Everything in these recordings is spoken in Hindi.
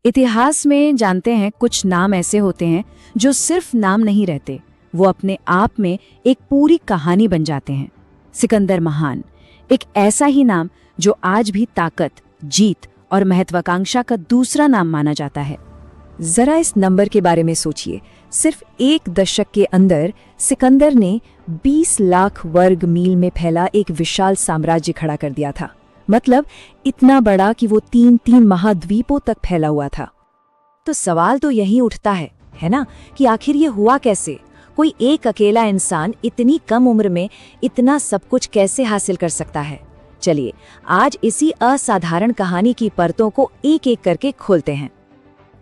इतिहास में जानते हैं कुछ नाम ऐसे होते हैं जो सिर्फ नाम नहीं रहते, वो अपने आप में एक पूरी कहानी बन जाते हैं। सिकंदर महान एक ऐसा ही नाम जो आज भी ताकत, जीत और महत्वाकांक्षा का दूसरा नाम माना जाता है। जरा इस नंबर के बारे में सोचिए। सिर्फ एक दशक के अंदर सिकंदर ने 20 लाख वर्ग मील में फैला एक विशाल साम्राज्य खड़ा कर दिया था। मतलब इतना बड़ा कि वो 3 महाद्वीपों तक फैला हुआ था। तो सवाल तो यही उठता है ना, कि आखिर ये हुआ कैसे? कोई एक अकेला इंसान इतनी कम उम्र में इतना सब कुछ कैसे हासिल कर सकता है? चलिए आज इसी असाधारण कहानी की परतों को एक एक करके खोलते हैं।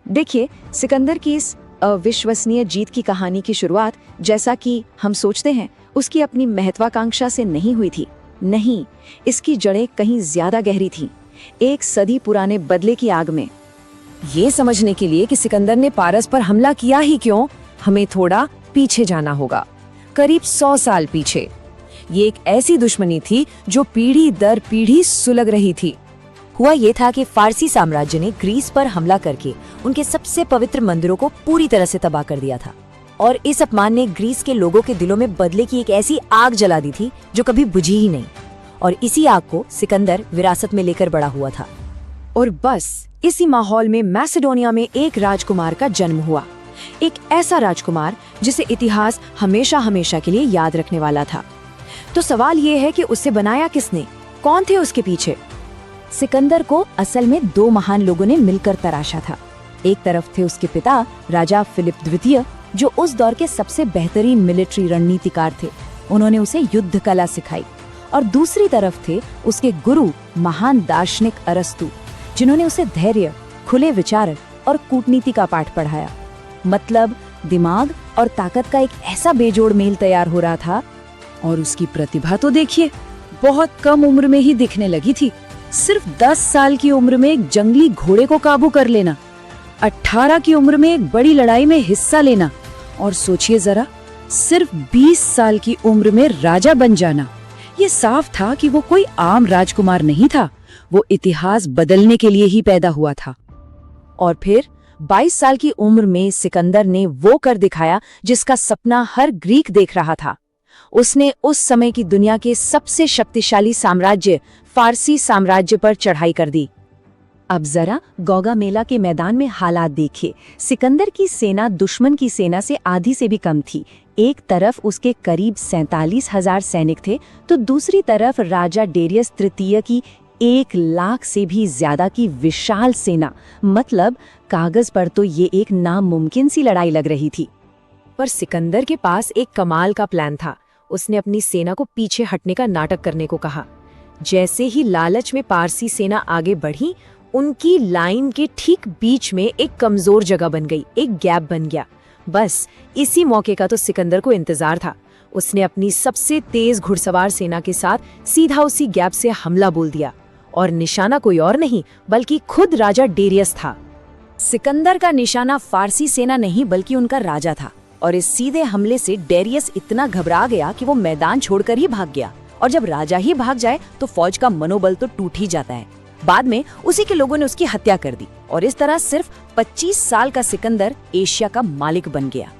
देखिए, सिकंदर की इस अविश्वसनीय जीत की कहानी की शुरुआत, जैसा कि हम सोचते हैं, उसकी अपनी महत्वाकांक्षा से नहीं हुई थी। नहीं, इसकी जड़ें कहीं ज्यादा गहरी थीं, एक सदी पुराने बदले की आग में। ये समझने के लिए कि सिकंदर ने पारस पर हमला किया ही क्यों, हमें थोड़ा पीछे जाना होगा, करीब 100 साल पीछे। ये एक ऐसी दुश्मनी थी जो पीढ़ी दर पीढ़ी सुलग रही थी। हुआ ये था कि फारसी साम्राज्य ने ग्रीस पर हमला करके उनके सबसे पवित्र मंदिरों को पूरी तरह से तबाह कर दिया था, और इस अपमान ने ग्रीस के लोगों के दिलों में बदले की एक ऐसी आग जला दी थी जो कभी बुझी ही नहीं। और इसी आग को सिकंदर विरासत में लेकर बड़ा हुआ था। और बस इसी माहौल में मैसेडोनिया में एक राजकुमार का जन्म हुआ। एक ऐसा राजकुमार जिसे इतिहास हमेशा हमेशा के लिए याद रखने वाला था। तो सवाल ये है कि उसे बनाया किसने, कौन थे उसके पीछे? सिकंदर को असल में 2 महान लोगों ने मिलकर तराशा था। एक तरफ थे उसके पिता राजा फिलिप द्वितीय, जो उस दौर के सबसे बेहतरीन मिलिट्री रणनीतिकार थे। उन्होंने उसे युद्ध कला सिखाई। और दूसरी तरफ थे उसके गुरु महान दार्शनिक अरस्तु, जिन्होंने उसे धैर्य, खुले विचार और कूटनीति का पाठ पढ़ाया। मतलब दिमाग और ताकत का एक ऐसा बेजोड़ मेल तैयार हो रहा था। और उसकी प्रतिभा तो देखिए, बहुत कम उम्र में ही दिखने लगी थी। सिर्फ 10 साल की उम्र में एक जंगली घोड़े को काबू कर लेना, 18 की उम्र में एक बड़ी लड़ाई में हिस्सा लेना, और सोचिए जरा, सिर्फ 20 साल की उम्र में राजा बन जाना। ये साफ था कि वो कोई आम राजकुमार नहीं था, वो इतिहास बदलने के लिए ही पैदा हुआ था। और फिर 22 साल की उम्र में सिकंदर ने वो कर दिखाया जिसका सपना हर ग्रीक देख रहा था। उसने उस समय की दुनिया के सबसे शक्तिशाली साम्राज्य फारसी साम्राज्य पर चढ़ाई कर दी। अब जरा गौगा मेला के मैदान में हालात देखिए। सिकंदर की सेना दुश्मन की सेना से आधी से भी कम थी। एक तरफ उसके करीब 47,000 सैनिक थे, तो दूसरी तरफ राजा डेरियस तृतीय की 1 लाख से भी ज्यादा की विशाल सेना। मतलब कागज पर तो ये एक नामुमकिन सी लड़ाई लग रही थी। पर सिकंदर के पास एक कमाल का प्लान था। उसने अपनी सेना को पीछे हटने का नाटक करने को कहा। जैसे ही लालच में पारसी सेना आगे बढ़ी, उनकी लाइन के ठीक बीच में एक कमजोर जगह बन गई, एक गैप बन गया। बस इसी मौके का तो सिकंदर को इंतजार था। उसने अपनी सबसे तेज घुड़सवार सेना के साथ सीधा उसी गैप से हमला बोल दिया, और निशाना कोई और नहीं बल्कि खुद राजा डेरियस था। सिकंदर का निशाना फारसी सेना नहीं बल्कि उनका राजा था, और इस सीधे हमले से डेरियस इतना घबरा गया कि वो मैदान छोड़कर ही भाग गया। और जब राजा ही भाग जाए तो फौज का मनोबल तो टूट ही जाता है। बाद में उसी के लोगों ने उसकी हत्या कर दी, और इस तरह सिर्फ 25 साल का सिकंदर एशिया का मालिक बन गया।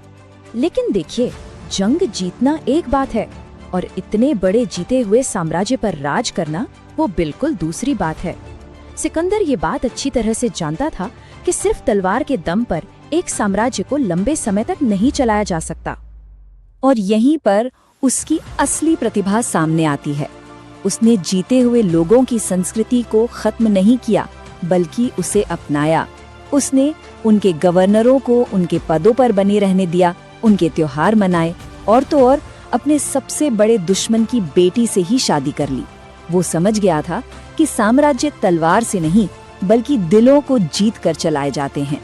लेकिन देखिए, जंग जीतना एक बात है, और इतने बड़े जीते हुए साम्राज्य पर राज करना वो बिल्कुल दूसरी बात है। सिकंदर ये बात अच्छी तरह से जानता था कि सिर्फ तलवार के दम पर एक साम्राज्य को लंबे समय तक नहीं चलाया जा सकता। और यहीं पर उसकी असली प्रतिभा सामने आती है। उसने जीते हुए लोगों की संस्कृति को खत्म नहीं किया, बल्कि उसे अपनाया। उसने उनके गवर्नरों को उनके पदों पर बने रहने दिया, उनके त्योहार मनाए, और तो और अपने सबसे बड़े दुश्मन की बेटी से ही शादी कर ली। वो समझ गया था कि साम्राज्य तलवार से नहीं बल्कि दिलों को जीत कर चलाए जाते हैं।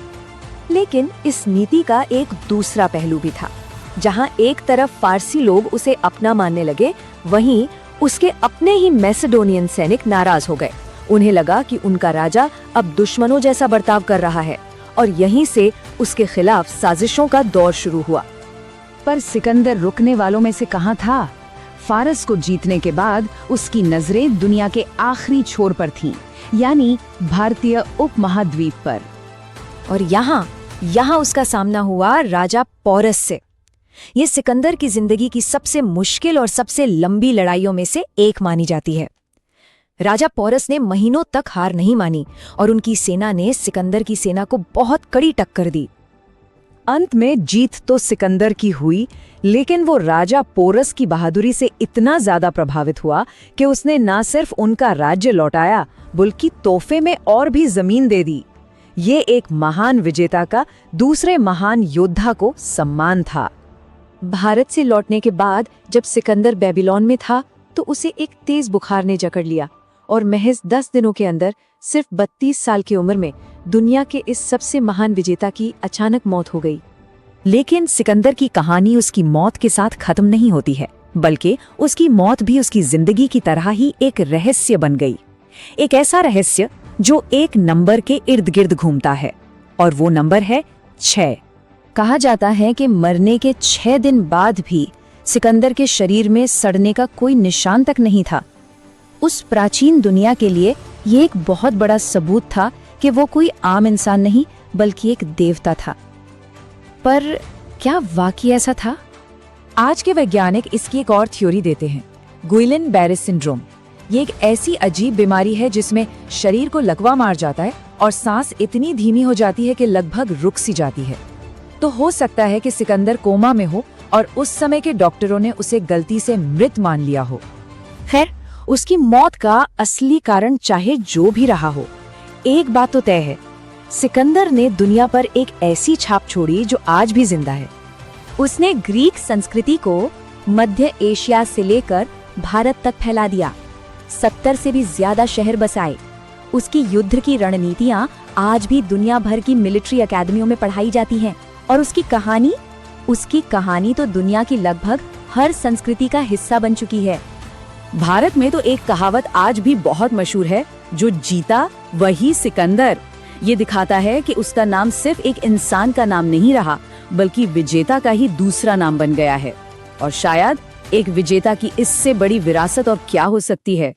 लेकिन इस नीति का एक दूसरा पहलू भी था। जहां एक तरफ फारसी लोग उसे अपना मानने लगे, वहीं उसके अपने ही मैसेडोनियन सैनिक नाराज हो गए। उन्हें लगा कि उनका राजा अब दुश्मनों जैसा बर्ताव कर रहा है, और यहीं से उसके खिलाफ साजिशों का दौर शुरू हुआ। पर सिकंदर रुकने वालों में से कहाँ था? फारस को जीतने के बाद उसकी नजरें दुनिया के आखिरी छोर पर थीं, यानी भारतीय उपमहाद्वीप पर। और यहाँ उसका सामना हुआ राजा पोरस से। ये सिकंदर की जिंदगी की सबसे मुश्किल और सबसे लंबी लड़ाइयों में से एक मानी जाती है। राजा पोरस ने महीनों तक हार नहीं मानी और उनकी सेना ने सिकंदर की सेना को बहुत कड़ी टक्कर दी। अंत में जीत तो सिकंदर की हुई, लेकिन वो राजा पोरस की बहादुरी से इतना ज्यादा प्रभावित हुआ कि उसने न सिर्फ उनका राज्य लौटाया बल्कि तोहफे में और भी जमीन दे दी। ये एक महान विजेता का दूसरे महान योद्धा को सम्मान था। भारत से लौटने के बाद जब सिकंदर बेबीलोन में था तो उसे एक तेज बुखार ने जकड़ लिया और महज 10 दिनों के अंदर सिर्फ 32 साल की उम्र में दुनिया के इस सबसे महान विजेता की अचानक मौत हो गई। लेकिन सिकंदर की कहानी उसकी मौत के साथ खत्म नहीं होती है, बल्कि उसकी मौत भी उसकी जिंदगी की तरह ही एक रहस्य बन गई। एक ऐसा रहस्य जो एक नंबर के इर्द गिर्द घूमता है, और वो नंबर है 6। कहा जाता है कि मरने के 6 दिन बाद भी सिकंदर के शरीर में सड़ने का कोई निशान तक नहीं था। उस प्राचीन दुनिया के लिए ये एक बहुत बड़ा सबूत था कि वो कोई आम इंसान नहीं बल्कि एक देवता था। पर क्या वाकई ऐसा था? आज के वैज्ञानिक इसकी एक और थ्योरी देते हैं, गुइलेन-बेरे सिंड्रोम। ये एक ऐसी अजीब बीमारी है जिसमें शरीर को लकवा मार जाता है और सांस इतनी धीमी हो जाती है कि लगभग रुक सी जाती है। तो हो सकता है कि सिकंदर कोमा में हो और उस समय के डॉक्टरों ने उसे गलती से मृत मान लिया हो। खैर, उसकी मौत का असली कारण चाहे जो भी रहा हो, एक बात तो तय है, सिकंदर ने दुनिया पर एक ऐसी छाप छोड़ी जो आज भी जिंदा है। उसने ग्रीक संस्कृति को मध्य एशिया से लेकर भारत तक फैला दिया। 70 से भी ज्यादा शहर बसाए। उसकी युद्ध की रणनीतियां आज भी दुनिया भर की मिलिट्री अकेडमियों में पढ़ाई जाती हैं। और उसकी कहानी तो दुनिया की लगभग हर संस्कृति का हिस्सा बन चुकी है। भारत में तो एक कहावत आज भी बहुत मशहूर है, जो जीता वही सिकंदर। ये दिखाता है कि उसका नाम सिर्फ एक इंसान का नाम नहीं रहा, बल्कि विजेता का ही दूसरा नाम बन गया है। और शायद एक विजेता की इससे बड़ी विरासत और क्या हो सकती है।